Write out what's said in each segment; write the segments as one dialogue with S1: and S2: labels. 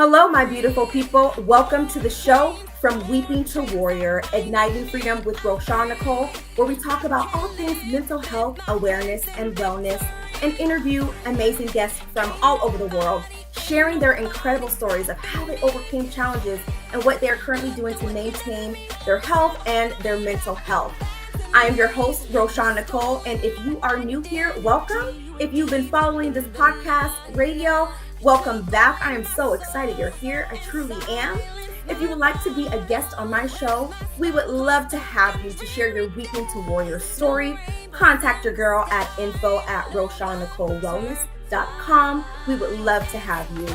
S1: Hello, my beautiful people. Welcome to the show, From Weeping to Warrior, Igniting Freedom with Roshawn Nicole, where we talk about all things mental health, awareness, and wellness, and interview amazing guests from all over the world, sharing their incredible stories of how they overcame challenges and what they're currently doing to maintain their health and their mental health. I am your host, Roshawn Nicole, and if you are new here, welcome. If you've been following this podcast, radio, welcome back. I am so excited you're here. I truly am. If you would like to be a guest on my show, we would love to have you to share your Weeping to Warrior story. Contact your girl at info@RoshawnNicoleWellness.com. We would love to have you.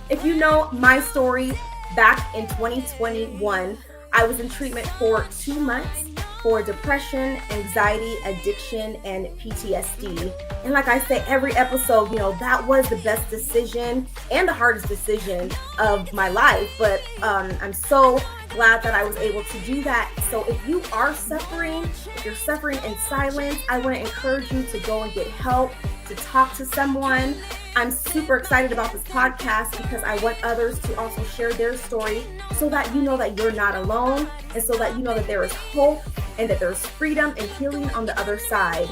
S1: If you know my story, back in 2021, I was in treatment for 2 months for depression, anxiety, addiction, and PTSD. And like I say every episode, that was the best decision and the hardest decision of my life. But I'm so glad that I was able to do that. So if you are suffering, if you're suffering in silence, I want to encourage you to go and get help, to talk to someone. I'm super excited about this podcast because I want others to also share their story so that you know that you're not alone, and so that you know that there is hope and that there's freedom and healing on the other side.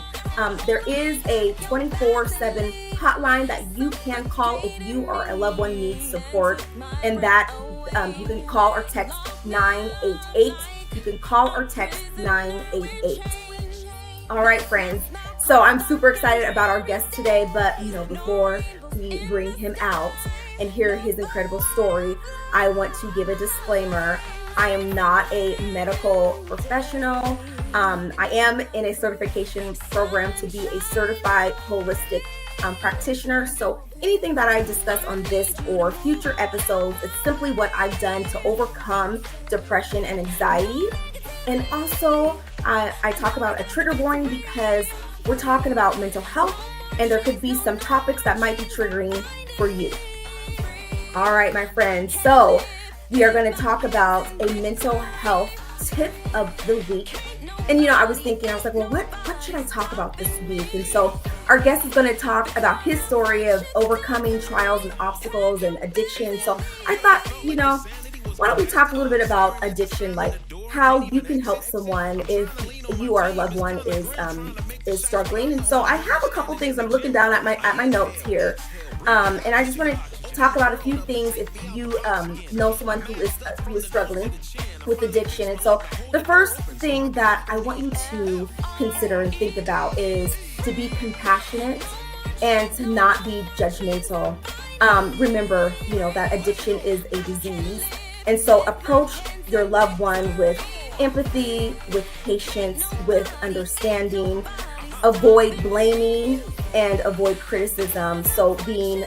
S1: There is a 24/7 hotline that you can call if you or a loved one needs support, and that you can call or text 988. You can call or text 988. All right, friends. So I'm super excited about our guest today, but before we bring him out and hear his incredible story, I want to give a disclaimer. I am not a medical professional. I am in a certification program to be a certified holistic practitioner. So anything that I discuss on this or future episodes is simply what I've done to overcome depression and anxiety. And also, I talk about a trigger warning because we're talking about mental health, and there could be some topics that might be triggering for you. All right, my friends. So we are going to talk about a mental health tip of the week. And, I was like, well, what should I talk about this week? And so our guest is going to talk about his story of overcoming trials and obstacles and addiction. So I thought, why don't we talk a little bit about addiction, like how you can help someone if you or a loved one is struggling. And so I have a couple things. I'm looking down at my notes here, and I just want to talk about a few things if you know someone who is struggling with addiction. And so the first thing that I want you to consider and think about is to be compassionate and to not be judgmental. Remember, that addiction is a disease. And so approach your loved one with empathy, with patience, with understanding. Avoid blaming and avoid criticism. So being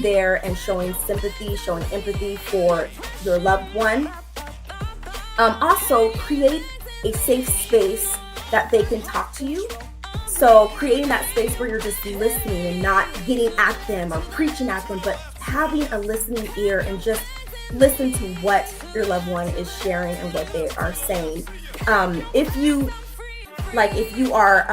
S1: there and showing sympathy, showing empathy for your loved one. Also, create a safe space that they can talk to you. So creating that space where you're just listening and not getting at them or preaching at them, but having a listening ear and just listen to what your loved one is sharing and what they are saying. If you are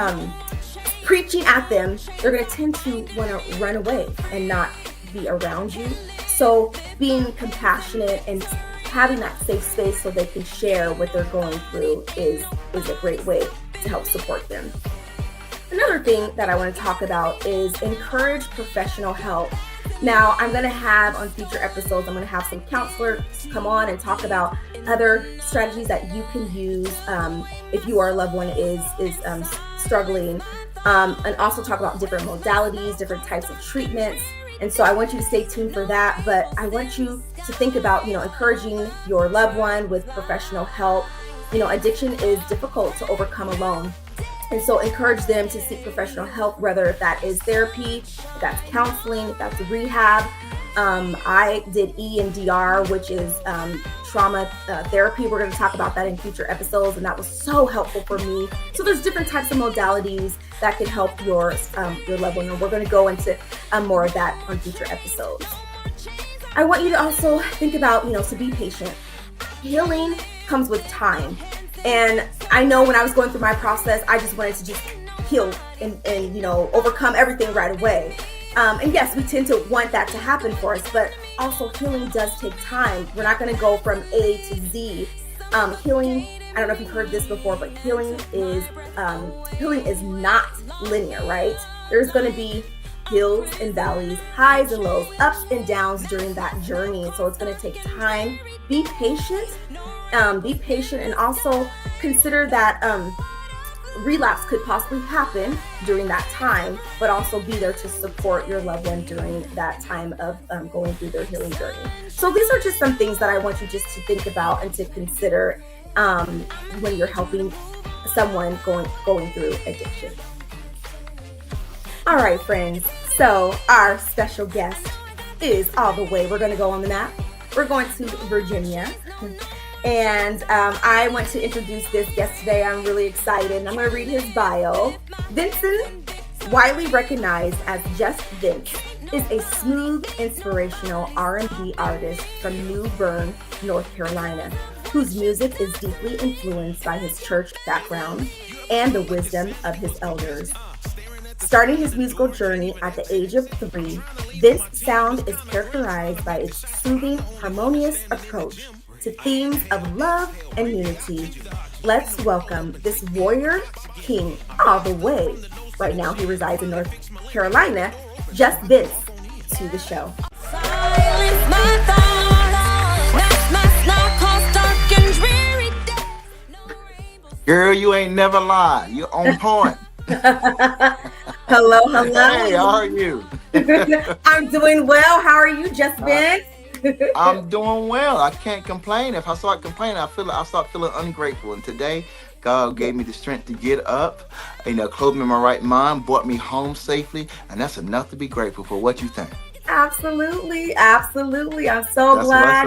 S1: preaching at them, they're going to tend to want to run away and not be around you. So being compassionate and having that safe space so they can share what they're going through is a great way to help support them. Another thing that I want to talk about is encourage professional help. Now, I'm going to have on future episodes, I'm going to have some counselors come on and talk about other strategies that you can use if you or a loved one is struggling, and also talk about different modalities, different types of treatments. And so I want you to stay tuned for that. But I want you to think about, encouraging your loved one with professional help. Addiction is difficult to overcome alone. And so encourage them to seek professional help, whether that is therapy, if that's counseling, if that's rehab. I did EMDR, which is trauma therapy. We're going to talk about that in future episodes, and that was so helpful for me. So there's different types of modalities that can help your loved one, and we're going to go into more of that on future episodes. I want you to also think about, to be patient. Healing comes with time. And I know when I was going through my process, I just wanted to just heal and overcome everything right away. And yes, we tend to want that to happen for us, but also healing does take time. We're not going to go from A to Z. Healing, I don't know if you've heard this before, but healing is not linear, right? There's going to be hills and valleys, highs and lows, ups and downs during that journey. So it's going to take time. Be patient. And also consider that relapse could possibly happen during that time, but also be there to support your loved one during that time of going through their healing journey. So these are just some things that I want you just to think about and to consider when you're helping someone going through addiction. All right, friends. So our special guest is all the way. We're going to go on the map. We're going to Virginia. And I want to introduce this guest today. I'm really excited. I'm going to read his bio. Vincent, widely recognized as Just Vince, is a smooth, inspirational R&B artist from New Bern, North Carolina, whose music is deeply influenced by his church background and the wisdom of his elders. Starting his musical journey at the age of 3, this sound is characterized by its soothing, harmonious approach to themes of love and unity. Let's welcome this warrior king all the way. Right now he resides in North Carolina, Just Vince, to the show.
S2: Girl, you ain't never lied. You're on point.
S1: Hello.
S2: Hey, how are you?
S1: I'm doing well. How are you, Just Vince?
S2: I'm doing well. I can't complain. If I start complaining, I start feeling ungrateful. And today, God gave me the strength to get up, clothed me in my right mind, brought me home safely, and that's enough to be grateful for. What you think?
S1: Absolutely. I'm so glad,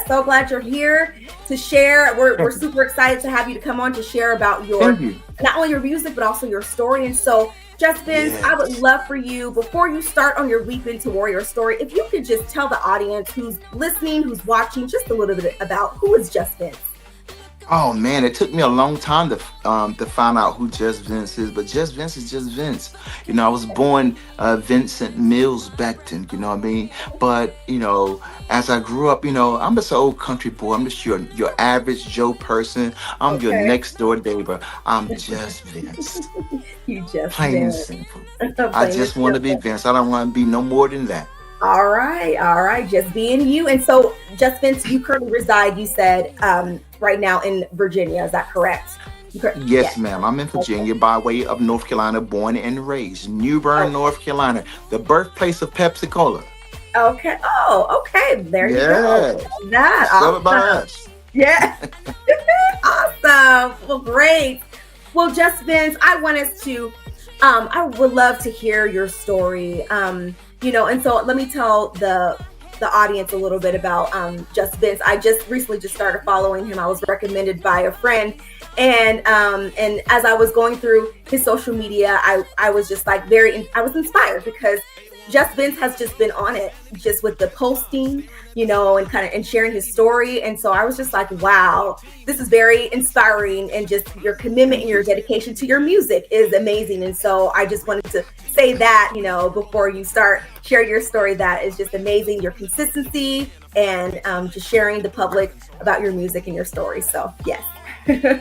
S1: so glad you're here to share. We're super excited to have you to come on to share about not only your music, but also your story. And so, Just Vince, I would love for you, before you start on your Weep Into Warrior story, if you could just tell the audience who's listening, who's watching, just a little bit about who is Just Vince.
S2: Oh man, it took me a long time to find out who Just Vince is, but Just Vince is Just Vince. I was born Vincent Mills Beckton, you know what I mean? But as I grew up, I'm just an old country boy. I'm just your average Joe person. I'm your next door neighbor. I'm Just Vince.
S1: You just
S2: plain and simple. I just want to be Vince. I don't want to be no more than that.
S1: All right. Just being you. And so, Just Vince, you currently reside, you said, right now in Virginia. Is that correct?
S2: Yes, ma'am. I'm in Virginia by way of North Carolina, born and raised. New Bern, North Carolina, the birthplace of Pepsi Cola.
S1: Okay. Oh, okay. There you go. That awesome.
S2: By us.
S1: Yeah. Awesome. Well, great. Well, Just Vince, I would love to hear your story. And so let me tell the audience a little bit about Just Vince. I just recently started following him. I was recommended by a friend, and as I was going through his social media, I was just like I was inspired because Just Vince has just been on it, just with the posting, and sharing his story. And so I was just like, wow, this is very inspiring, and just your commitment and your dedication to your music is amazing. And so I just wanted to say that, before you start sharing your story, that is just amazing, your consistency and just sharing the public about your music and your story. So yes.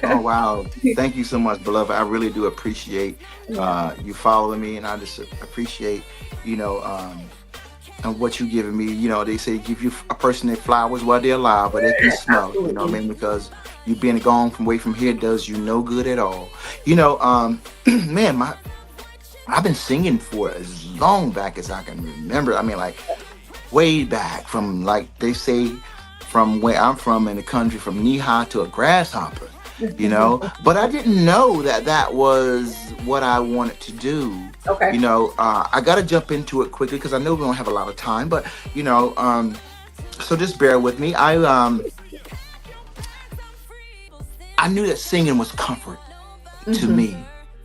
S2: Oh, wow. Thank you so much, beloved. I really do appreciate you following me, and I just appreciate, and what you giving me. They say give you a person their flowers while they're alive, but they can smell.
S1: Absolutely.
S2: You know what I mean? Because you being gone away from here does you no good at all. Man, I've been singing for as long back as I can remember. I mean, like way back from, like they say, from where I'm from in the country, from knee high to a grasshopper. But I didn't know that was what I wanted to do.
S1: Okay.
S2: I got to jump into it quickly because I know we don't have a lot of time, but so just bear with me. I knew that singing was comfort to me.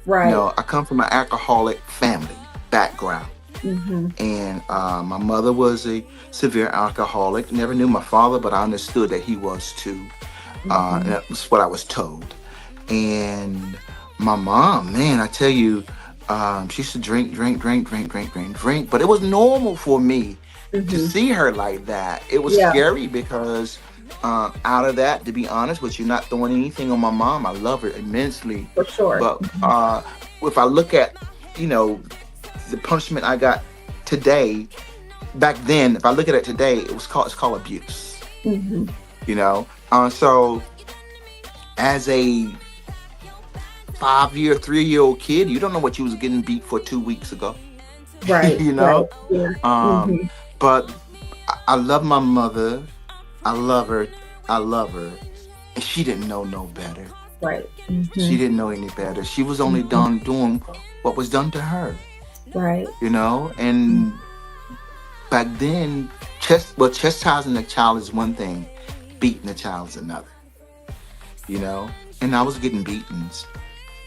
S1: Right.
S2: I come from an alcoholic family background. And my mother was a severe alcoholic. Never knew my father, but I understood that he was too. And that was what I was told. And my mom, man, I tell you, she used to drink, but it was normal for me to see her like that. It was
S1: Yeah,
S2: scary because out of that, to be honest with you, not throwing anything on my mom, I love her immensely.
S1: for sure.
S2: But if I look at, you know, the punishment I got today, back then, if I look at it today, it's called abuse.
S1: Hmm.
S2: You know, so as a 5-year, 3-year-old kid, you don't know what you was getting beat for 2 weeks ago.
S1: Right,
S2: You
S1: right.
S2: know,
S1: Yeah.
S2: um,
S1: Hmm.
S2: but I love my mother. I love her. I love her. And she didn't know no better.
S1: Right.
S2: She
S1: Hmm.
S2: didn't know any better. She was only done doing what was done to her,
S1: Right.
S2: you know? And back then, chastising a child is one thing, beating a child is another, you know? And I was getting beatings.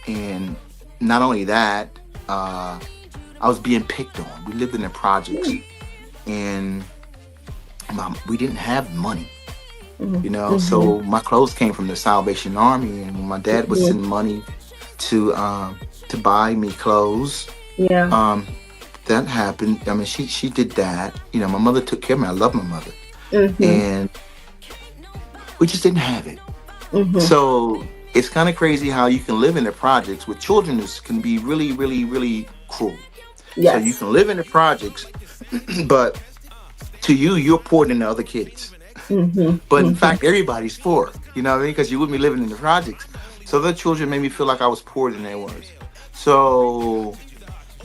S2: And not only that, I was being picked on. We lived in the projects, and we didn't have money.
S1: Hmm.
S2: You know,
S1: Hmm.
S2: so my clothes came from the Salvation Army, and when my dad would
S1: Hmm.
S2: send money to buy me clothes,
S1: Yeah.
S2: um, that happened. I mean, she did that. You know, my mother took care of me. I love my mother,
S1: Hmm.
S2: and we just didn't have it.
S1: Hmm.
S2: So it's kind of crazy how you can live in the projects with children. This can be really, really, really cruel. So you
S1: Yes.
S2: can live in the projects, but to you, you're poorer than the other kids.
S1: Hmm.
S2: But in
S1: Hmm.
S2: fact, everybody's poor. You know what I mean? Because you wouldn't be living in the projects. So the children made me feel like I was poorer than they was. So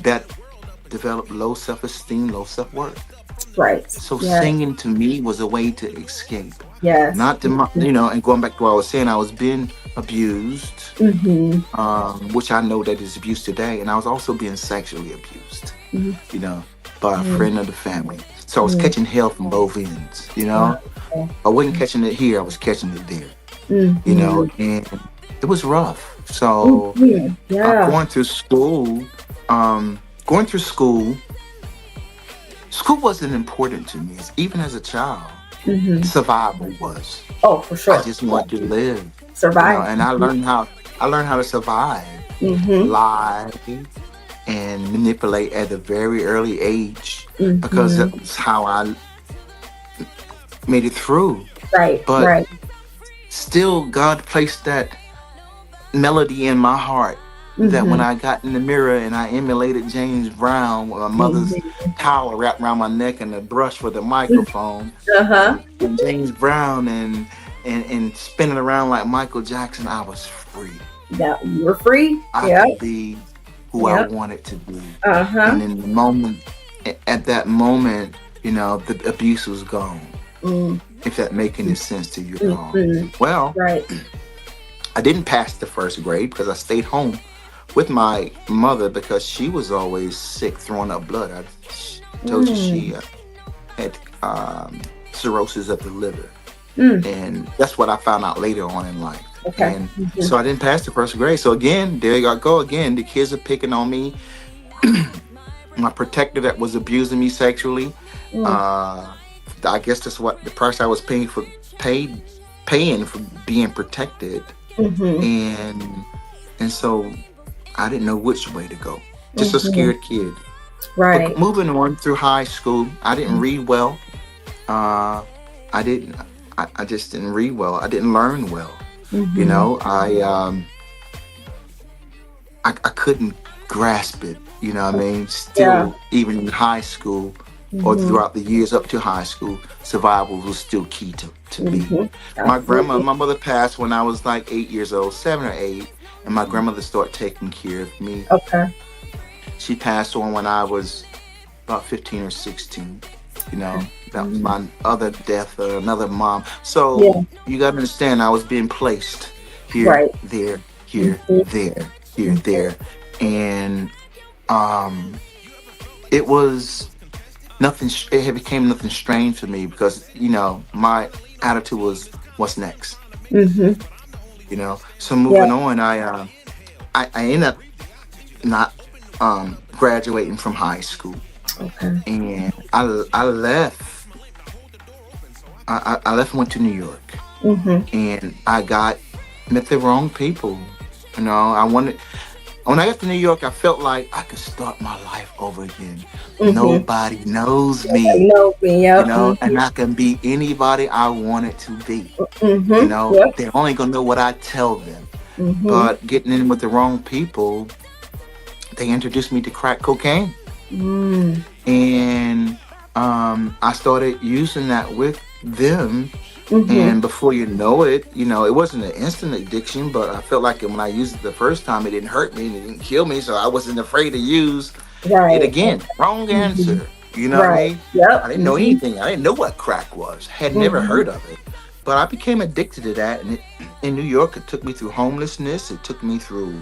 S2: that developed low self-esteem, low self-worth.
S1: Right.
S2: So
S1: Yes.
S2: singing to me was a way to escape.
S1: Yes.
S2: Not to you know, and going back to what I was saying, I was being abused,
S1: Hmm.
S2: which I know that is abuse today, and I was also being sexually abused,
S1: Hmm.
S2: you know, by a
S1: Hmm.
S2: friend of the family. So I was
S1: Hmm.
S2: catching hell from both ends, you know.
S1: Wow.
S2: I wasn't catching it here, I was catching it there, you know,
S1: Hmm.
S2: and it was rough. So
S1: Hmm. Yeah.
S2: going through school, going through school wasn't important to me, even as a child.
S1: Hmm.
S2: Survival was.
S1: Oh, for
S2: I
S1: sure.
S2: just wanted to live, you know,
S1: Survive.
S2: and I learned how to survive,
S1: Hmm.
S2: lie, and manipulate at a very early age because
S1: Hmm.
S2: that's how I made it through.
S1: Right.
S2: But
S1: Right.
S2: still, God placed that melody in my heart that when
S1: Hmm.
S2: I got in the mirror and I emulated James Brown with my mother's
S1: Hmm.
S2: towel wrapped around my neck and a brush for the microphone,
S1: Uh-huh.
S2: and James Brown and spinning around like Michael Jackson, I was free.
S1: That you were free.
S2: I
S1: Yeah.
S2: could be who I
S1: Yeah.
S2: wanted to be.
S1: Uh-huh.
S2: And in the moment, at that moment, you know, the abuse was gone.
S1: Mm.
S2: If that make any sense to you at all.
S1: Mm-hmm.
S2: Well,
S1: Right.
S2: I didn't pass the first grade because I stayed home with my mother because she was always sick, throwing up blood. I told you
S1: Mm.
S2: she had cirrhosis of the liver.
S1: Mm.
S2: And that's what I found out later on in life.
S1: Okay.
S2: And
S1: Hmm.
S2: so I didn't pass the first grade. So again, there you go again. The kids are picking on me. My protector that was abusing me sexually.
S1: Mm.
S2: Uh, I guess that's what the price I was paying for being protected.
S1: Hmm.
S2: And so I didn't know which way to go. Just a
S1: Hmm.
S2: scared kid. But
S1: Right.
S2: moving on through high school, I didn't read well. Uh, I didn't. I just didn't read well. I didn't learn well. You
S1: Hmm.
S2: know, I couldn't grasp it. You know what I mean?
S1: Yeah.
S2: Still, even in high school or
S1: Hmm.
S2: throughout the years up to high school, survival was still key to me.
S1: Hmm. Absolutely.
S2: My mother passed when I was like 8 years old, 7 or 8, and my grandmother started taking care of me.
S1: Okay.
S2: She passed on when I was about 15 or 16. You
S1: Okay.
S2: know, that was
S1: Hmm.
S2: my other death, another mom.
S1: Yeah.
S2: So you got to understand, I was being placed here,
S1: Right.
S2: there, here,
S1: Hmm.
S2: there, here, there, and um, it was nothing. It had became nothing strange for me because you know my attitude was, "What's next?"
S1: Hmm.
S2: You know. So
S1: Yeah.
S2: moving on, I ended up not graduating from high school,
S1: Okay.
S2: and I left. I left and went to New York,
S1: Hmm.
S2: and I got met the wrong people. You know, when I got to New York, I felt like I could start my life over again.
S1: Mm-hmm.
S2: Nobody knows
S1: Nobody
S2: me,
S1: knows me. Yep.
S2: and I can be anybody I want it to be.
S1: Mm-hmm. Yep.
S2: They're only gonna know what I tell them.
S1: Mm-hmm.
S2: But getting in with the wrong people, they introduced me to crack cocaine,
S1: Mm.
S2: and I started using that with them.
S1: Mm-hmm.
S2: And before you know it, it wasn't an instant addiction, but I felt like when I used it the first time, it didn't hurt me and it didn't kill me, so I wasn't afraid to use it
S1: Right.
S2: again. Wrong
S1: Mm-hmm.
S2: answer. You know what I
S1: Right.
S2: mean? I
S1: Yep.
S2: didn't know
S1: Mm-hmm.
S2: anything. I didn't know what crack was. Had never
S1: Mm-hmm.
S2: heard of it. But I became addicted to that. And in New York, it took me through homelessness. It took me through,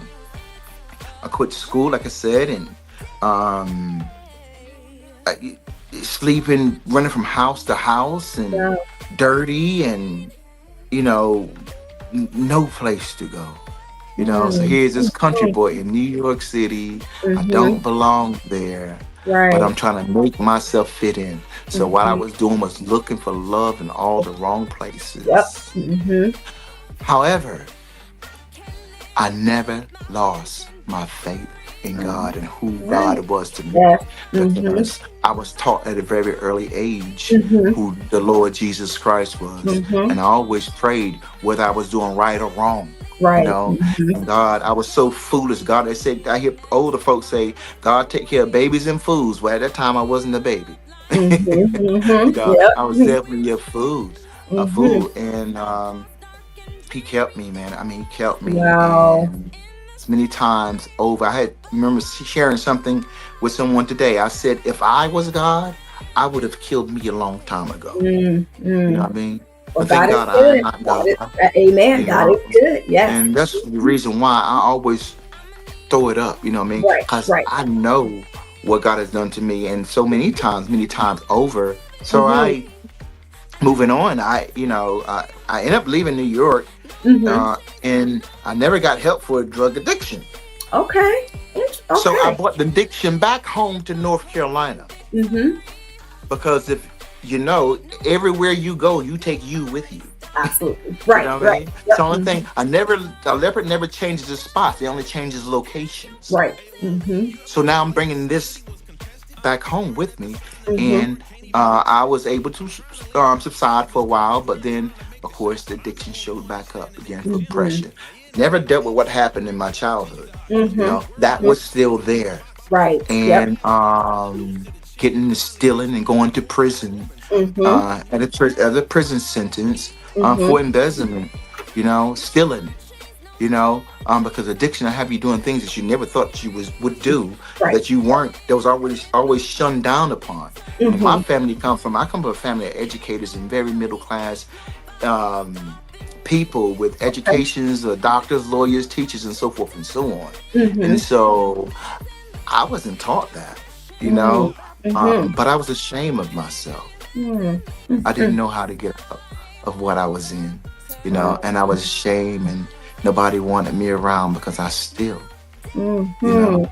S2: I quit school, like I said, and um, sleeping, running from house to house, and
S1: Yeah.
S2: dirty, and you know, no place to go. So here's this country
S1: Mm-hmm.
S2: boy in New York City. I
S1: Mm-hmm.
S2: don't belong there, but
S1: Right.
S2: I'm trying to make myself fit in. So what I
S1: Mm-hmm.
S2: was doing was looking for love in all the wrong
S1: Yep.
S2: places.
S1: Mm-hmm.
S2: However, I never lost my faith in God and who
S1: Right.
S2: God was to me,
S1: Yes. Mm-hmm.
S2: because I was taught at a very early age
S1: Mm-hmm.
S2: who the Lord Jesus Christ was.
S1: Mm-hmm.
S2: And I always prayed whether I was doing right or wrong.
S1: Right. Mm-hmm.
S2: And God, I was so foolish. God, they said, I hear older folks say, God take care of babies and fools. Well, at that time, I wasn't a baby.
S1: Mm-hmm. Mm-hmm. Yep.
S2: I was definitely a
S1: Mm-hmm.
S2: fool. And he kept me, man. I mean, he kept me.
S1: Wow.
S2: And as many times over, remember sharing something with someone today. I said, if I was God, I would have killed me a long time ago. You know
S1: Mm-hmm.
S2: what I mean?
S1: Well,
S2: But thank
S1: God is
S2: God I am
S1: good.
S2: not
S1: God
S2: God.
S1: is, amen.
S2: You
S1: God
S2: know,
S1: is good. Yes.
S2: and that's the reason why I always throw it up, you know what I mean?
S1: Right.
S2: Because
S1: Right.
S2: I know what God has done to me, and so many times over. So
S1: Mm-hmm.
S2: moving on, I ended up leaving New York,
S1: Mm-hmm.
S2: and I never got help for a drug addiction.
S1: Okay.
S2: So I
S1: Okay.
S2: brought the addiction back home to North Carolina,
S1: Mm-hmm.
S2: because if everywhere you go, you take you with you.
S1: Absolutely.
S2: You
S1: Right.
S2: know what I
S1: Right.
S2: mean? It's
S1: Yep.
S2: the only
S1: Mm-hmm.
S2: thing. A leopard never changes its spots. It only changes locations.
S1: Right. Mm-hmm.
S2: So now I'm bringing this back home with me,
S1: Mm-hmm.
S2: and I was able to subside for a while, but then, of course, the addiction showed back up again for
S1: Mm-hmm.
S2: depression. Never dealt with what happened in my childhood.
S1: Mm-hmm.
S2: That
S1: Mm-hmm.
S2: was still there,
S1: Right. Yep.
S2: and getting to stealing and going to prison,
S1: Mm-hmm.
S2: at a prison sentence,
S1: Mm-hmm.
S2: for embezzlement, stealing, because addiction will have you doing things that you never thought you would do,
S1: Right.
S2: that you weren't, that was always shunned down upon. And
S1: Mm-hmm.
S2: my family I come from a family of educators and very middle class um, people with
S1: Okay.
S2: educations, doctors, lawyers, teachers, and so forth and so on.
S1: Mm-hmm.
S2: And so I wasn't taught that,
S1: Mm-hmm.
S2: but I was ashamed of myself. I
S1: Mm-hmm.
S2: didn't know how to get up of what I was in,
S1: Wow.
S2: and I was ashamed, and nobody wanted me around because I still, you
S1: Mm-hmm.
S2: know,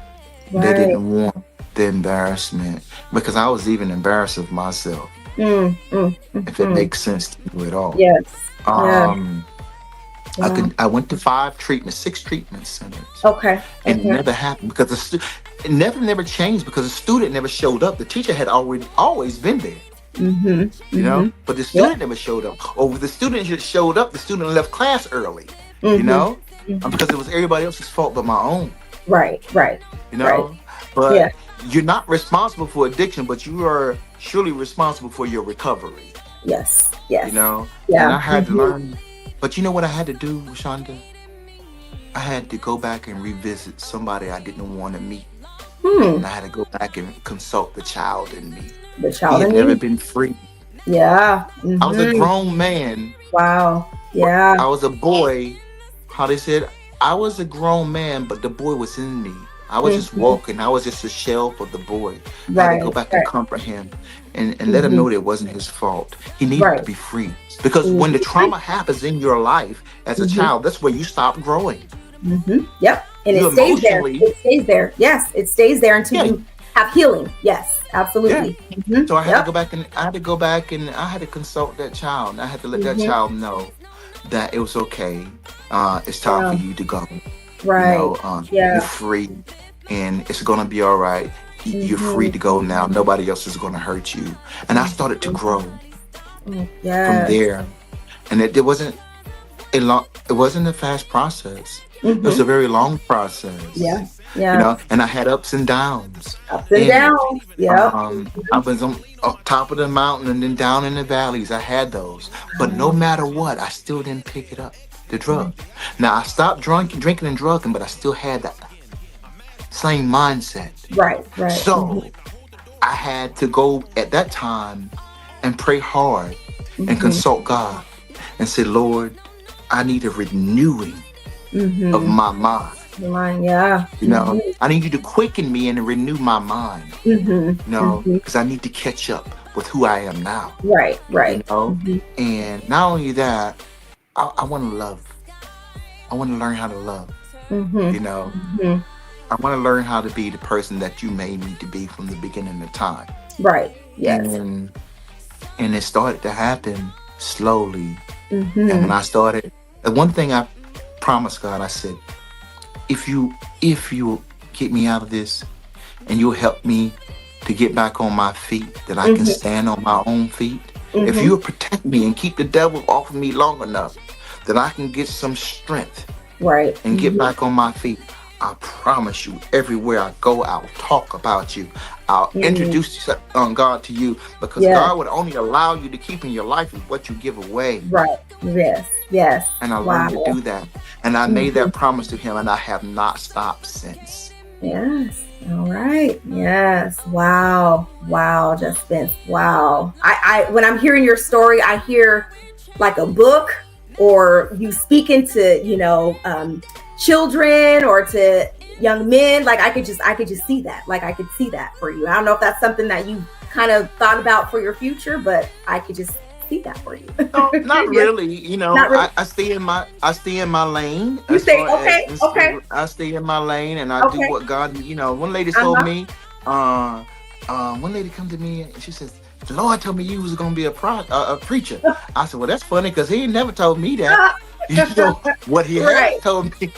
S2: they
S1: Right.
S2: didn't want the embarrassment, because I was even embarrassed of myself,
S1: Mm-hmm.
S2: if it
S1: Mm-hmm.
S2: makes sense to you at all.
S1: Yes. Yeah.
S2: Um,
S1: Wow.
S2: I went to 6 treatment centers,
S1: Okay.
S2: and it
S1: Okay.
S2: never happened because it never changed, because the student never showed up. The teacher had always been there.
S1: Mm-hmm. Mm-hmm.
S2: But the
S1: Yep.
S2: student never showed up. Or if the student had showed up, the student left class early, you
S1: Mm-hmm.
S2: know, because it was everybody else's fault but my own,
S1: Right. Right.
S2: you
S1: Right.
S2: know. But
S1: Yeah.
S2: you're not responsible for addiction, but you are surely responsible for your recovery,
S1: Yes. Yes.
S2: And
S1: Yeah.
S2: I had to
S1: Mm-hmm.
S2: learn. But you know what I had to do, Shonda? I had to go back and revisit somebody I didn't want to meet. And I had to go back and consult the child in me.
S1: The
S2: He
S1: child
S2: had
S1: in
S2: never
S1: you.
S2: been free.
S1: Yeah.
S2: I was a
S1: Mm-hmm.
S2: grown man.
S1: Wow. Yeah.
S2: I was a boy. How they said, I was a grown man, but the boy was in me. I was just
S1: Mm-hmm.
S2: walking. I was just a shell for the boy. I had to go
S1: Right.
S2: back and
S1: Right.
S2: comfort him, and let him
S1: Mm-hmm.
S2: know that it wasn't his fault. He needed to
S1: Right.
S2: be free. Because when the
S1: Mm-hmm.
S2: trauma happens in your life as a
S1: Mm-hmm.
S2: child, that's where you stop growing.
S1: Mm-hmm. Yep. And
S2: You
S1: it stays there.
S2: emotionally,
S1: It stays there. Yes. It stays there until
S2: yeah,
S1: you have healing. Yes.
S2: yeah.
S1: Absolutely. Mm-hmm.
S2: So I had to
S1: Yep.
S2: go back, and I had to consult that child. And I had to let that
S1: Mm-hmm.
S2: child know that it was okay. It's time
S1: Wow.
S2: for you to go.
S1: Right.
S2: You're
S1: Yeah.
S2: free, and it's gonna be all right. You're free
S1: Mm-hmm.
S2: to go now. Nobody else is gonna hurt you. And I started to
S1: Mm-hmm.
S2: grow from
S1: Yes.
S2: there. And it wasn't a long. It wasn't a fast process. It was
S1: Mm-hmm.
S2: a very long process.
S1: Yeah. Yeah.
S2: And I had ups and downs
S1: Ups and
S2: in it.
S1: downs. Yep.
S2: I was on top of the mountain and then down in the valleys. I had those, but no matter what, I still didn't pick it up. The drug. Now I stopped drinking and drugging, but I still had that same mindset.
S1: Right. Right.
S2: So I had to go at that time and pray hard and
S1: Mm-hmm.
S2: consult God and say, Lord, I need a renewing of
S1: Mm-hmm.
S2: my mind.
S1: Mine. Yeah.
S2: I need you to quicken me and renew my mind.
S1: Mm-hmm. Mm-hmm.
S2: Because I need to catch up with who I am now.
S1: Right.
S2: You
S1: Right.
S2: know,
S1: Mm-hmm.
S2: and not only that, I want to love. I want to learn how to love.
S1: Mm-hmm.
S2: You know,
S1: Mm-hmm.
S2: I want to learn how to be the person that you made me to be from the beginning of time.
S1: Right. Yes.
S2: And it started to happen slowly. And
S1: Mm-hmm.
S2: when I started, the one thing I promised God, I said, if you get me out of this and you'll help me to get back on my feet, that I can
S1: Mm-hmm.
S2: stand on my own feet. If
S1: Mm-hmm.
S2: you'll protect me and keep the devil off of me long enough, that I can get some strength
S1: Right.
S2: and get
S1: Mm-hmm.
S2: back on my feet. I promise you, everywhere I go, I'll talk about you. I'll
S1: Mm-hmm.
S2: introduce God to you, because
S1: Yeah.
S2: God would only allow you to keep in your life with what you give away.
S1: Right. Yes. Yes.
S2: And I
S1: Wow.
S2: learned to do that. And I made
S1: Mm-hmm.
S2: that promise to him, and I have not stopped since.
S1: Yes. All right. Yes. Wow. Wow. Just Vince. Wow. When I'm hearing your story, I hear like a book, or you speaking to, children or to young men. Like I could just see that. Like I could see that for you. I don't know if that's something that you kind of thought about for your future, but I could just see that for you.
S2: No, not
S1: Yeah.
S2: really.
S1: Not really.
S2: I stay in my lane.
S1: You
S2: as
S1: say,
S2: far
S1: okay,
S2: as-
S1: okay.
S2: I stay in my lane, and I do
S1: Okay.
S2: what God. One lady told
S1: Uh-huh.
S2: me. One lady come to me and she says, "The Lord told me you was gonna be a preacher." I said, "Well, that's funny, because He ain't never told me that." What He
S1: Right.
S2: has told me,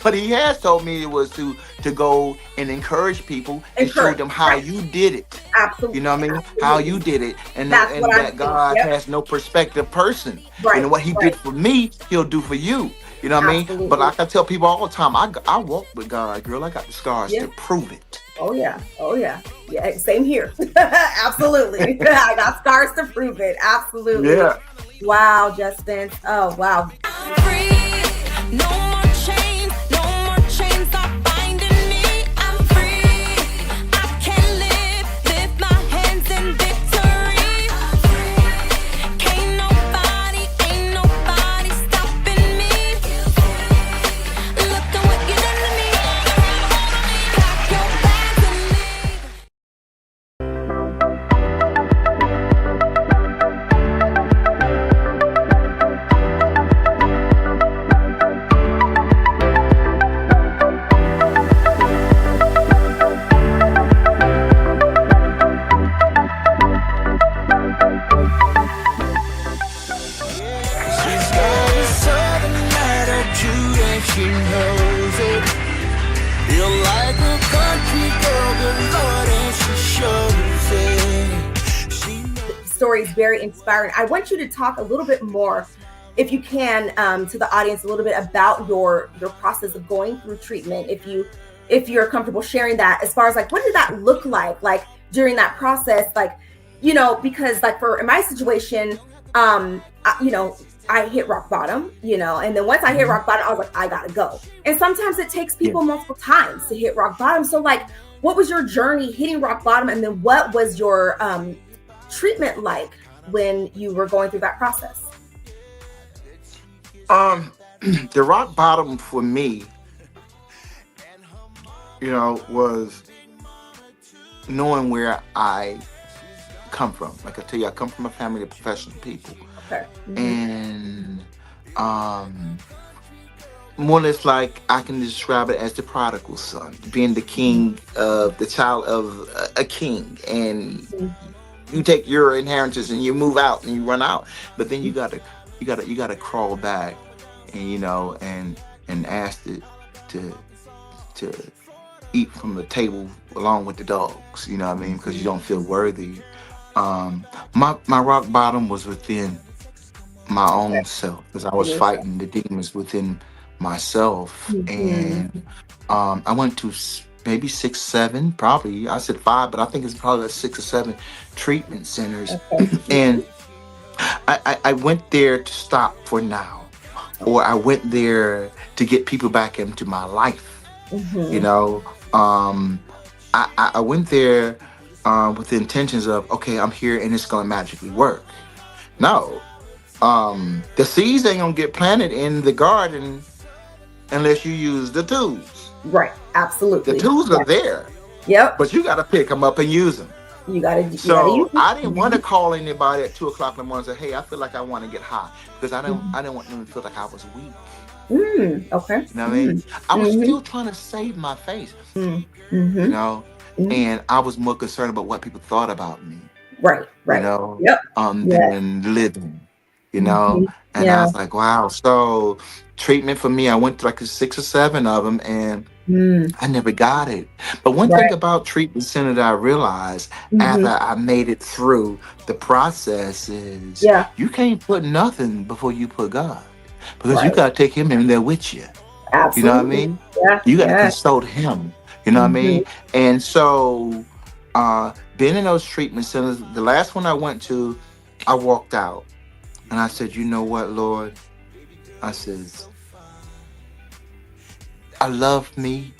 S2: what He has told me was to go and encourage people and show
S1: Encourage,
S2: them how
S1: right.
S2: you did it.
S1: Absolutely.
S2: You know what I mean?
S1: Absolutely.
S2: How you did it, and
S1: That's
S2: and
S1: what I'm
S2: that God
S1: saying. Yep.
S2: has no perspective person.
S1: Right.
S2: What He
S1: Right.
S2: did for me, He'll do for you. You know what I mean?
S1: Absolutely.
S2: But like I tell people all the time, I walk with God, girl. I got the scars
S1: Yeah.
S2: to prove it.
S1: Oh yeah. Oh yeah. Yeah. Same here. Absolutely. I got scars to prove it. Absolutely.
S2: Yeah.
S1: Wow, Just Vince. Oh wow.
S3: Free, no more chains, no more chains are binding me. I'm free, I can lift my hands in victory. Ain't nobody stopping me. Look at what you done to me. Pack your bags and leave.
S4: She's got a southern attitude and she knows it. Feel like a country girl, but Lord, and she shows it. She knows.
S1: Story is very inspiring. I want you to talk a little bit more, if you can, to the audience a little bit about your process of going through treatment. If you're comfortable sharing that, as far as like, what did that look like during that process? Like, because like in my situation, I hit rock bottom, and then once I hit rock bottom, I was like, I gotta go. And sometimes it takes people multiple times to hit rock bottom. So like, what was your journey hitting rock bottom? And then what was your treatment like when you were going through that process?
S2: The rock bottom for me, was knowing where I come from. Like I tell you, I come from a family of professional people.
S1: Okay. Mhm.
S2: And more or less, like I can describe it as the prodigal son, being the king of the child of a king, and you take your inheritance and you move out and you run out, but then you gotta crawl back, and and ask to to eat from the table along with the dogs. You know what I mean? Because you don't feel worthy. My rock bottom was within my own self, because I was fighting the demons within myself. And I went to maybe 6, 7, probably. I said 5, but I think it's probably like 6 or 7 treatment centers. And I went there to stop for now, or I went there to get people back into my life. You know, I went there with the intentions of, okay, I'm here and it's gonna magically work. No, the seeds ain't gonna get planted in the garden unless you use the tools.
S1: Right. Absolutely.
S2: The tools are there.
S1: Yep.
S2: But you got to pick them up and use them.
S1: You gotta.
S2: So I didn't want to call anybody at 2:00 in the morning and say, "Hey, I feel like I want to get high," because I didn't want them to feel like I was weak.
S1: Okay.
S2: You know what I mean? I was still trying to save my face. You know, and I was more concerned about what people thought about me.
S1: Right.
S2: You know, than living. You know, and I was like, wow. So treatment for me, I went to like 6 or 7 of them, and I never got it. But one thing about treatment center that I realized after I made it through the process is you can't put nothing before you put God, because you got to take him in there with you.
S1: Absolutely.
S2: You know what I mean? You got to consult him. You know what I mean? And so being in those treatment centers, the last one I went to, I walked out and I said, you know what, Lord? I says, I love me,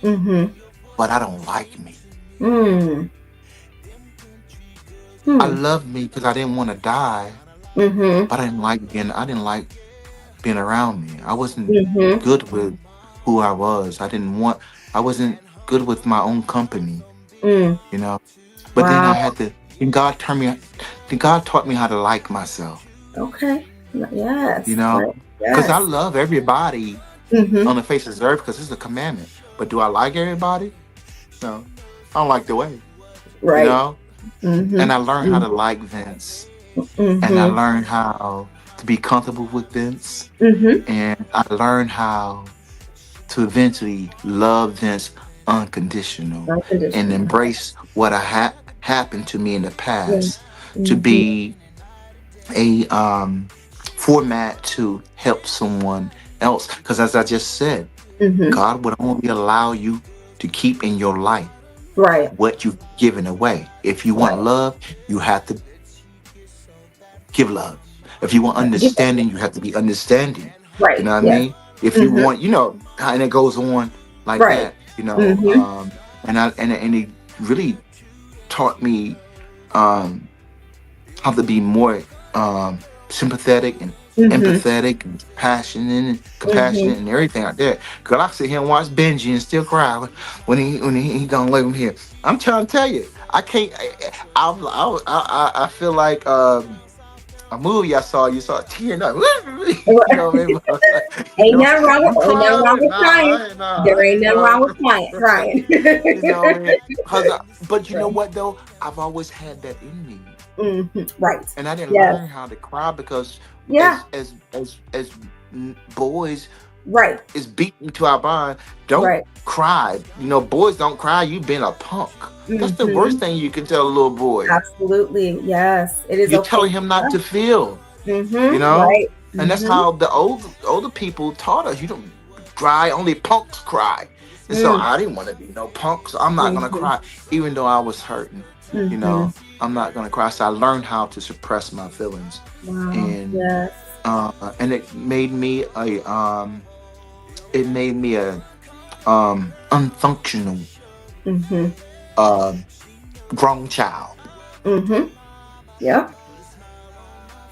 S2: but I don't like me. I love me because I didn't want to die, but I didn't like being around me. I wasn't good with who I was. I wasn't good with my own company, you know. But then I had to. And God taught me how to like myself.
S1: Okay. Yes.
S2: You know, because I love everybody on the face of the earth, because it's a commandment. But do I like everybody? No, I don't like the way. Right. You know. And I learned how to like Vince, and I learned how to be comfortable with Vince, and I learned how to eventually love Vince unconditional and embrace what happened to me in the past to be a format to help someone else. Because as I just said, God would only allow you to keep in your life what you've given away. If you want love, you have to give love. If you want understanding, you have to be understanding. You know what I mean? If you want, you know, and it goes on like that, you know. And he really taught me how to be more sympathetic and empathetic and compassionate and everything like that. Cause I sit here and watch Benji and still cry when he don't let him here. I'm trying to tell you, I can't. I feel like a movie I saw. You saw tearing up. You know what I mean?
S1: Ain't nothing wrong with crying. There ain't nothing wrong with crying.
S2: You know what I mean? But you know what though? I've always had that in me.
S1: Right.
S2: And I didn't learn how to cry because as boys, it's beaten to our bond. Don't cry. You know, boys don't cry. You've been a punk. That's the worst thing you can tell a little boy.
S1: Absolutely. Yes. It is.
S2: You're telling him not to feel. You know? And that's how the older people taught us. You don't cry, only punks cry. And so I didn't want to be no punk, so I'm not gonna cry, even though I was hurting. You know, I'm not gonna cry. So I learned how to suppress my feelings. And and it made me a unfunctional grown child.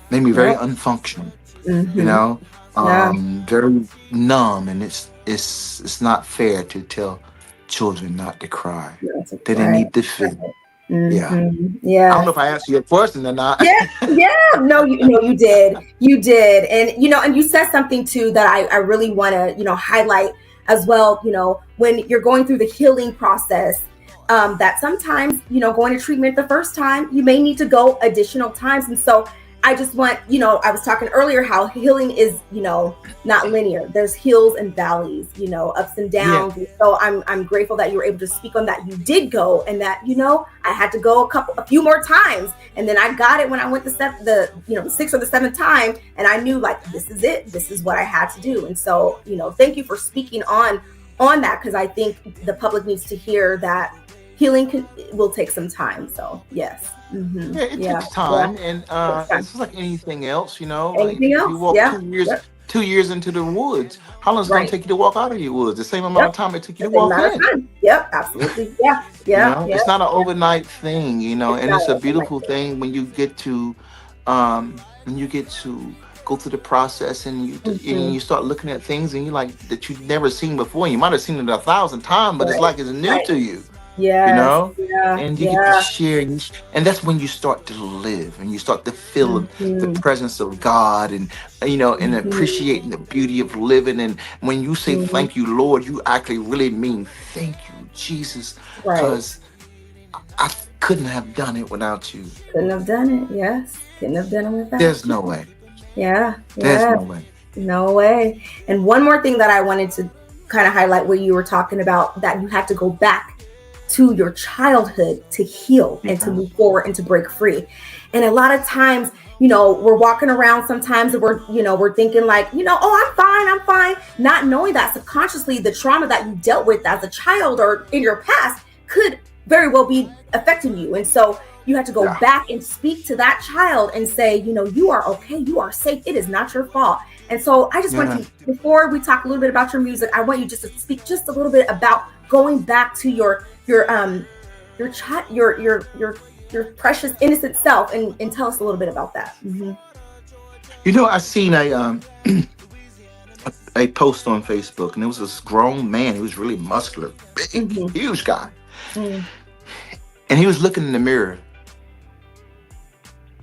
S2: Made me very unfunctional. You know, very numb, and it's not fair to tell children not to cry. They didn't need to feel. Yeah. I don't know if I answered your question or not.
S1: No, you did. And and you said something too that I really want to highlight as well. When you're going through the healing process, that sometimes going to treatment the first time, you may need to go additional times. And so I just want, I was talking earlier how healing is, not linear. There's hills and valleys, ups and downs.
S2: Yeah.
S1: And so I'm grateful that you were able to speak on that. You did go, and that, I had to go a few more times, and then I got it when I went the sixth or the seventh time, and I knew, like, this is it. This is what I had to do. And so, thank you for speaking on that, because I think the public needs to hear that healing will take some time. So yes. Mm-hmm.
S2: Yeah, it takes time, and it's like anything else,
S1: Anything
S2: If
S1: else?
S2: you walk
S1: Yeah.
S2: 2 years into the woods, how long is it going
S1: Right.
S2: to take you to walk out of your woods? The same amount of time it took you to
S1: Same
S2: walk
S1: amount of
S2: in.
S1: time. Yep, absolutely. Yeah.
S2: It's not an overnight thing, and
S1: not
S2: it's a
S1: an
S2: beautiful
S1: overnight
S2: thing when you get to go through the process, and you start looking at things, and you like that you've never seen before. You might have seen it 1,000 times, but it's like it's new to you.
S1: Yes.
S2: And you get to share, and that's when you start to live, and you start to feel the presence of God, and and appreciating the beauty of living. And when you say thank you, Lord, you actually really mean thank you, Jesus, because I couldn't have done it without you.
S1: Couldn't have done it. Yes. Couldn't have done it without
S2: There's
S1: you.
S2: no way.
S1: Yeah.
S2: There's no way.
S1: No way. And one more thing that I wanted to kind of highlight, where you were talking about that you had to go back to your childhood to heal and to move forward and to break free. And a lot of times, we're walking around sometimes, and we're thinking like, oh, I'm fine. Not knowing that subconsciously the trauma that you dealt with as a child or in your past could very well be affecting you. And so you have to go back and speak to that child and say, you are okay. You are safe. It is not your fault. And so I just want you, before we talk a little bit about your music, I want you just to speak just a little bit about going back to your precious innocent self, and tell us a little bit about that.
S2: I seen a post on Facebook, and it was this grown man. He was really muscular, big, huge guy, and he was looking in the mirror.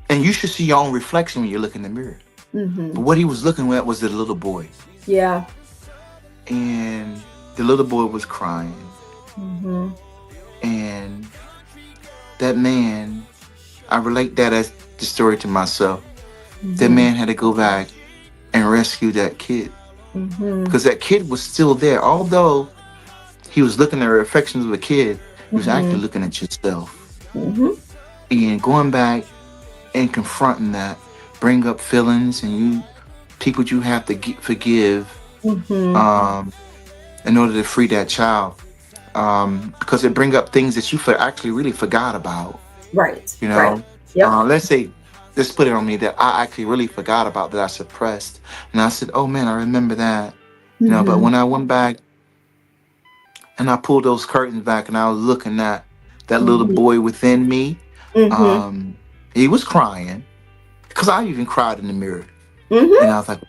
S2: And you should see your own reflection when you look in the mirror. But what he was looking at was the little boy.
S1: Yeah.
S2: And the little boy was crying. And that man, I relate that as the story to myself. That man had to go back and rescue that kid. Because that kid was still there. Although he was looking at the reflections of a kid, he was actually looking at yourself. And going back and confronting that, bring up feelings, and people you have to forgive in order to free that child. Because it bring up things that you actually really forgot about.
S1: Right. Right. Yep.
S2: Let's put it on me that I actually really forgot about, that I suppressed. And I said, oh man, I remember that. But when I went back and I pulled those curtains back, and I was looking at that little boy within me, he was crying, because I even cried in the mirror. And I was like,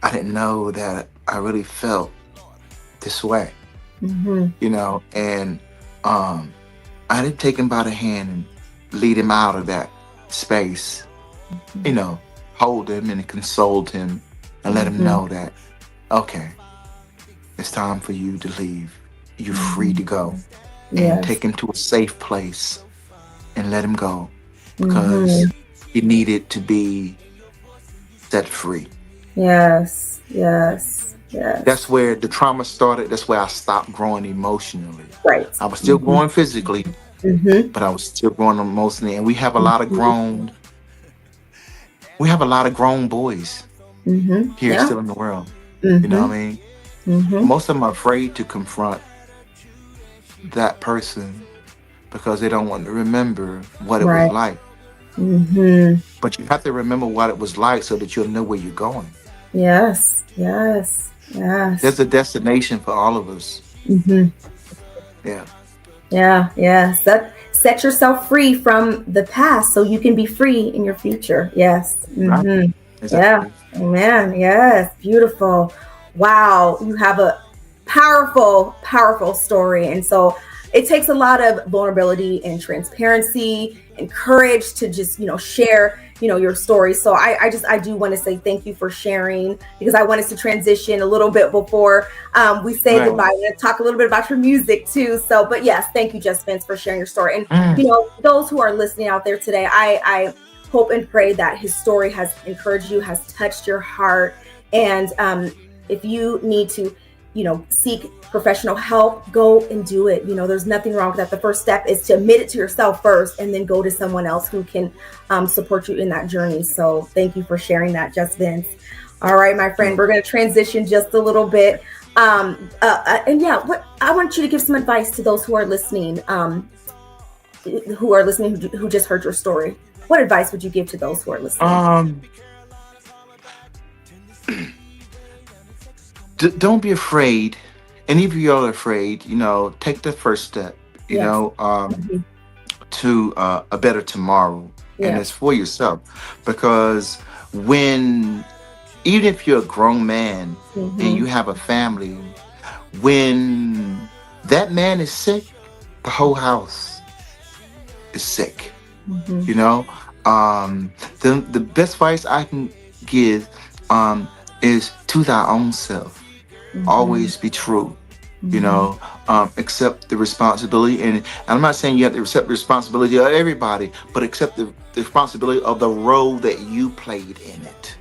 S2: I didn't know that I really felt this way. And I had to take him by the hand and lead him out of that space, hold him and console him, and let him know that, okay, it's time for you to leave. You're free to go. And take him to a safe place and let him go, because he needed to be set free.
S1: Yes.
S2: That's where the trauma started. That's where I stopped growing emotionally.
S1: Right.
S2: I was still growing physically, but I was still growing emotionally. And we have a lot of grown boys here still in the world. You know what I mean? Most of them are afraid to confront that person because they don't want to remember what it was like. But you have to remember what it was like so that you'll know where you're going.
S1: Yes.
S2: There's a destination for all of us.
S1: Yeah. Set yourself free from the past so you can be free in your future. Yes.
S2: Right. Exactly.
S1: Yeah. Amen. Yes. Beautiful. Wow. You have a powerful story. And so it takes a lot of vulnerability and transparency and courage to just, share, your story. So I do want to say thank you for sharing, because I want us to transition a little bit before we say goodbye. We're going to talk a little bit about your music too. So, but yes, thank you, Just Vince, for sharing your story. And, those who are listening out there today, I hope and pray that his story has encouraged you, has touched your heart. And if you need to, seek professional help, go and do it. There's nothing wrong with that. The first step is to admit it to yourself first, and then go to someone else who can support you in that journey. So thank you for sharing that, Just Vince. All right, my friend, we're going to transition just a little bit. And what I want you to give some advice to those who are listening, who just heard your story. What advice would you give to those who are listening?
S2: Don't be afraid. And if you're afraid, take the first step, to a better tomorrow. And it's for yourself. Because even if you're a grown man and you have a family, when that man is sick, the whole house is sick. The best advice I can give is to thy own self. Always be true. Accept the responsibility, and I'm not saying you have to accept the responsibility of everybody, but accept the responsibility of the role that you played in it.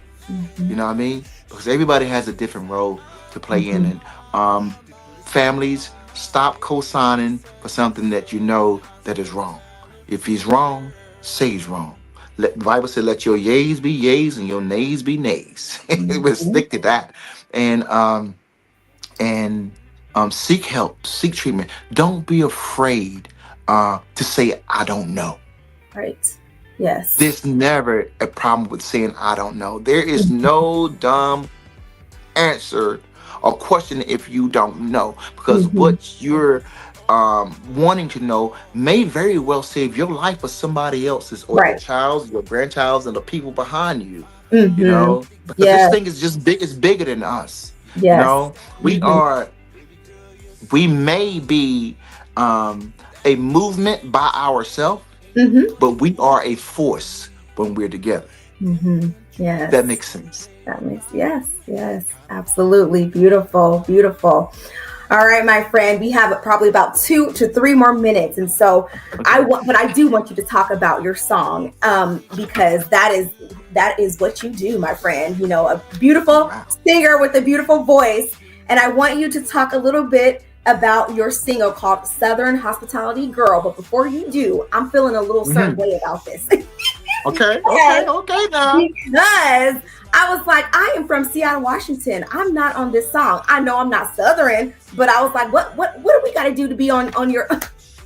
S2: You know what I mean? Because everybody has a different role to play in it. Families, stop co-signing for something that you know that is wrong. If he's wrong, say he's wrong. The Bible said, "Let your yeas be yeas and your nays be nays." But stick to that, and seek help, seek treatment. Don't be afraid to say, "I don't know."
S1: Right. Yes.
S2: There's never a problem with saying, "I don't know." There is no dumb answer or question if you don't know, because what you're wanting to know may very well save your life or somebody else's, or your child's, your grandchild's, and the people behind you. Because this thing is just big. It's bigger than us. We may be a movement by ourselves, but we are a force when we're together.
S1: Yes.
S2: That makes sense.
S1: Yes, absolutely. Beautiful. All right, my friend, we have probably about 2 to 3 more minutes. And so I do want you to talk about your song, because that is what you do, my friend. A beautiful singer with a beautiful voice. And I want you to talk a little bit about your single called Southern Hospitality Girl. But before you do, I'm feeling a little certain way about this.
S2: Okay now.
S1: Because I was like, I am from Seattle, Washington. I'm not on this song. I know I'm not Southern, but I was like, what do we got to do to be on your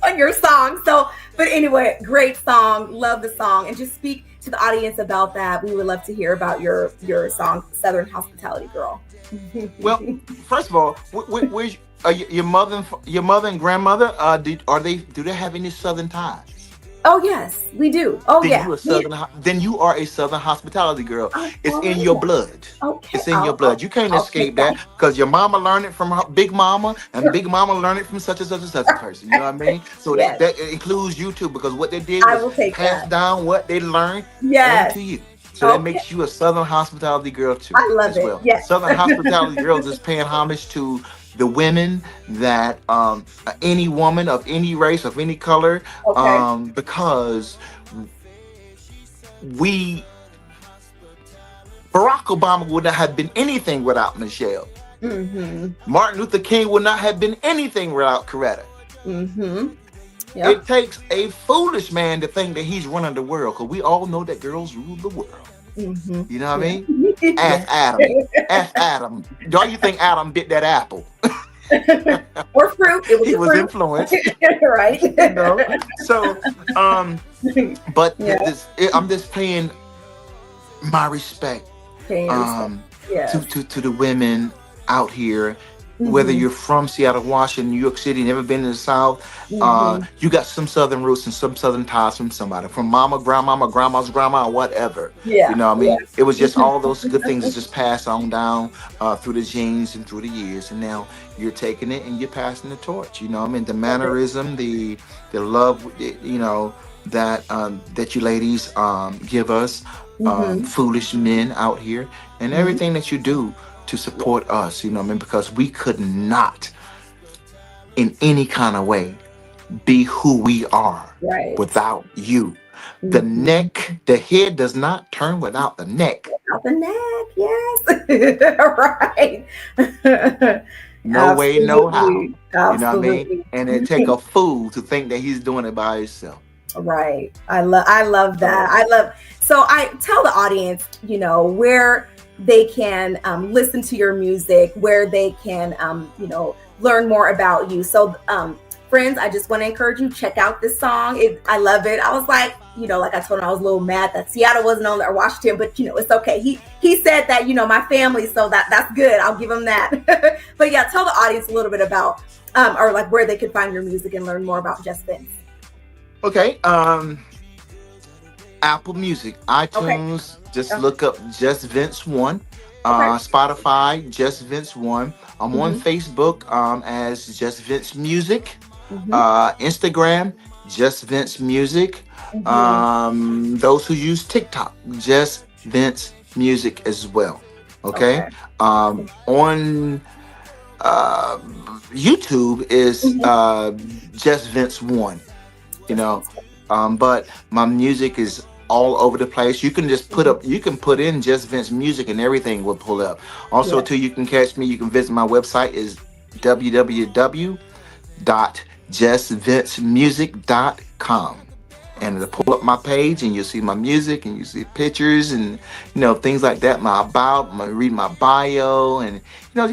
S1: on your song? So, but anyway, great song. Love the song. And just speak to the audience about that. We would love to hear about your song, Southern Hospitality Girl.
S2: Well, first of all, where's your mother and grandmother? Do they have any Southern ties?
S1: Oh yes, we do. Oh yeah.
S2: Then you are a Southern hospitality girl. It's in your blood.
S1: Okay.
S2: It's in your blood. You can't escape that, because your mama learned it from her Big Mama, and Big Mama learned it from such and such and such a person. You know what I mean? So that includes you too, because what they did was pass down what they learned to you. So that makes you a Southern hospitality girl too.
S1: I love it. Yes.
S2: Southern hospitality girls is paying homage to the women that any woman of any race, of any color, because Barack Obama would not have been anything without Michelle. Martin Luther King would not have been anything without Coretta. It takes a foolish man to think that he's running the world, because we all know that girls rule the world. You know what I mean? Ask Adam. Don't you think Adam bit that apple?
S1: Or fruit.
S2: He was influenced.
S1: Right.
S2: So, but I'm just paying my respect to the women out here. Whether you're from Seattle, Washington, New York City, never been to the South, you got some Southern roots and some Southern ties from somebody, from mama, grandmama, grandma's grandma, or whatever. You know what I mean? It was just all those good things that just passed on down through the genes and through the years, and now you're taking it and you're passing the torch. You know what I mean? The mannerism, the love, that you ladies give us, foolish men out here, and everything that you do to support us, you know what I mean? Because we could not, in any kind of way, be who we are without you. The
S1: Mhm.
S2: neck, the head does not turn without the neck.
S1: Out the neck, yes. Right.
S2: No way, no how.
S1: Absolutely.
S2: You know what I mean?
S1: Absolutely.
S2: And it take a fool to think that he's doing it by himself.
S1: Right. I love that.
S2: So
S1: I love so I tell the audience, where they can listen to your music, where they can learn more about you. So friends, I just want to encourage you, check out this song. I love it. I was like, like I told him, I was a little mad that Seattle wasn't on there, or Washington, but it's okay. He said that, my family, so that's good. I'll give him that. But yeah, tell the audience a little bit about or like where they could find your music and learn more about Just Vince.
S2: okay. Apple Music,
S1: Okay.
S2: iTunes, just
S1: Okay.
S2: look up Just Vince1.
S1: Okay.
S2: Spotify, Just Vince1. I'm on
S1: Mm-hmm.
S2: Facebook as Just Vince Music.
S1: Mm-hmm.
S2: Instagram, Just Vince Music.
S1: Mm-hmm.
S2: Those who use TikTok, Just Vince Music as well. Okay.
S1: Okay.
S2: On uh, YouTube is
S1: Mm-hmm.
S2: Just Vince1. You know, but my music is all over the place. You can just you can put in Just Vince Music and everything will pull up. Also,
S1: Yeah.
S2: too, you can catch me. You can visit my website is www.justvincemusic.com. And it'll pull up my page, and you'll see my music, and you see pictures, and things like that. Read my bio, and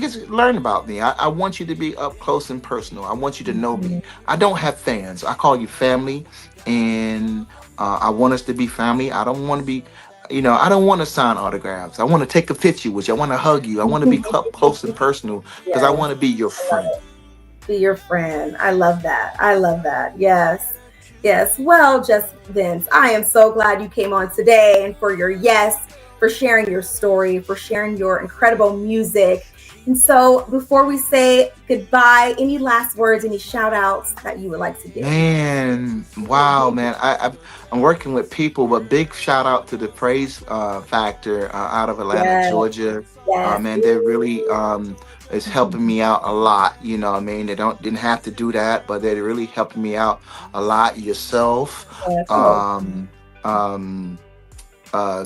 S2: just learn about me. I want you to be up close and personal. I want you to know me.
S1: Mhm.
S2: I don't have fans. I call you family, and I want us to be family. I don't want to be, I don't want to sign autographs. I want to take a picture with you. I want to hug you. I want to be close and personal because I
S1: Yes.
S2: want to be your friend.
S1: Be your friend. I love that. I love that. Yes. Yes. Well, Just Vince, I am so glad you came on today and for your yes, for sharing your story, for sharing your incredible music. And so before we say goodbye, any last words, any shout outs that you would like to give?
S2: Man, wow, man. I'm working with people, but big shout out to the Praise Factor out of Atlanta,
S1: Yes.
S2: Georgia.
S1: Yes.
S2: Man, they're really is helping me out a lot. You know what I mean? They didn't have to do that, but they're really helping me out a lot. Yourself,
S1: Yes. Oh.
S2: um, um, uh,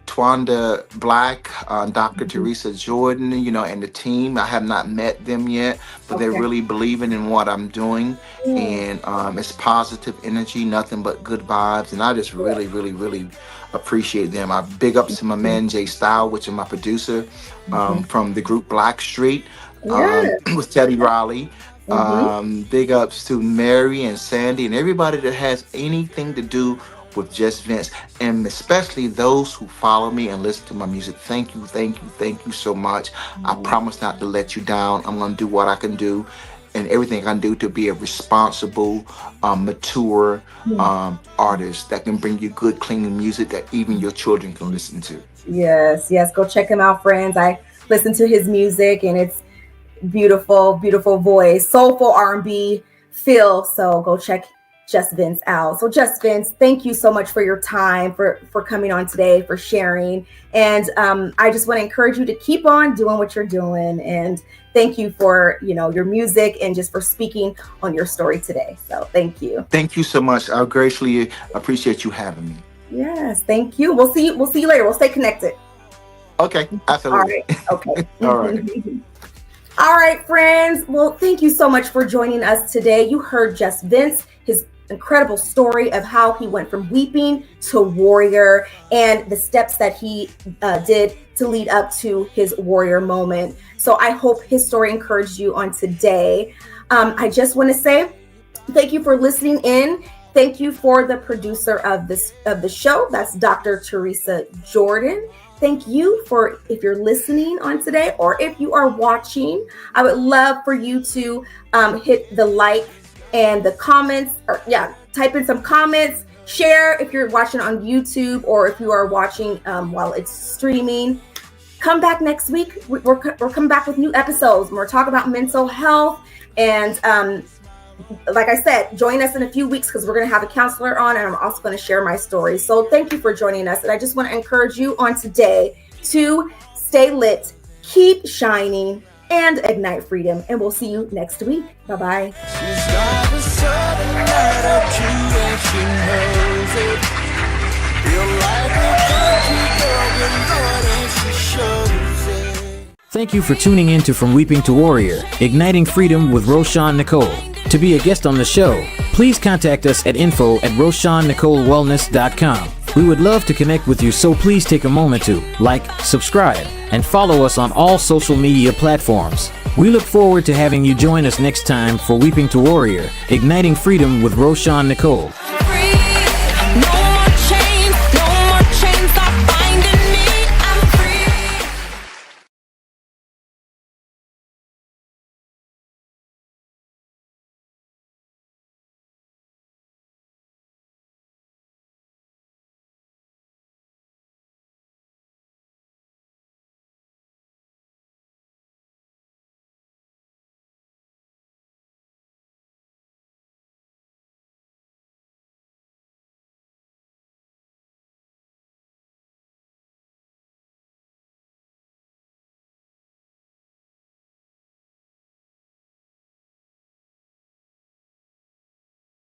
S2: Twanda Black, Dr.
S1: Mhm.
S2: Teresa Jordan, and the team. I have not met them yet, but they're
S1: Okay.
S2: really believing in what I'm doing.
S1: Mm.
S2: And it's positive energy, nothing but good vibes. And I just
S1: Yeah.
S2: really, really, really appreciate them. I big ups to my man Jay Style, which is my producer
S1: Mhm.
S2: from the group Black Street
S1: Yeah.
S2: with Teddy Riley.
S1: Mhm.
S2: Big ups to Mary and Sandy and everybody that has anything to do with Just Vince, and especially those who follow me and listen to my music. Thank you, thank you, thank you so much. I promise not to let you down. I'm going to do what I can do and everything I can do to be a responsible, mature
S1: Mm.
S2: artist that can bring you good, clean music that even your children can listen to.
S1: Yes. Yes. Go check him out, friends. I listen to his music and it's beautiful, beautiful voice, soulful R&B feel. So go check Just Vince out. So Just Vince, thank you so much for your time, for coming on today, for sharing. And I just want to encourage you to keep on doing what you're doing. And thank you for your music and just for speaking on your story today. So thank you.
S2: Thank you so much. I graciously appreciate you having me.
S1: Yes, thank you. We'll see you. We'll see you later. We'll stay connected.
S2: Okay,
S1: All
S2: absolutely.
S1: right. Okay.
S2: All right.
S1: All right, friends. Well, thank you so much for joining us today. You heard Just Vince, his incredible story of how he went from weeping to warrior and the steps that he did to lead up to his warrior moment. So I hope his story encouraged you on today. I just want to say thank you for listening in. Thank you for the producer of the show. That's Dr. Teresa Jordan. Thank you for if you're listening on today or if you are watching. I would love for you to hit the like and the comments, or type in some comments. Share if you're watching on YouTube or if you are watching while it's streaming. Come back next week. We're coming back with new episodes. And we're talking about mental health. And like I said, join us in a few weeks because we're going to have a counselor on and I'm also going to share my story. So thank you for joining us. And I just want to encourage you on today to stay lit, keep shining, and ignite freedom. And we'll see you next week. Bye-bye.
S4: She's got a southern attitude and she knows
S5: Thank you for tuning in to From Weeping to Warrior, Igniting Freedom with Roshawn Nicole. To be a guest on the show, please contact us at info@RoshawnNicoleWellness.com. We would love to connect with you, so please take a moment to like, subscribe, and follow us on all social media platforms. We look forward to having you join us next time for Weeping to Warrior, Igniting Freedom with Roshawn Nicole.
S3: Free, no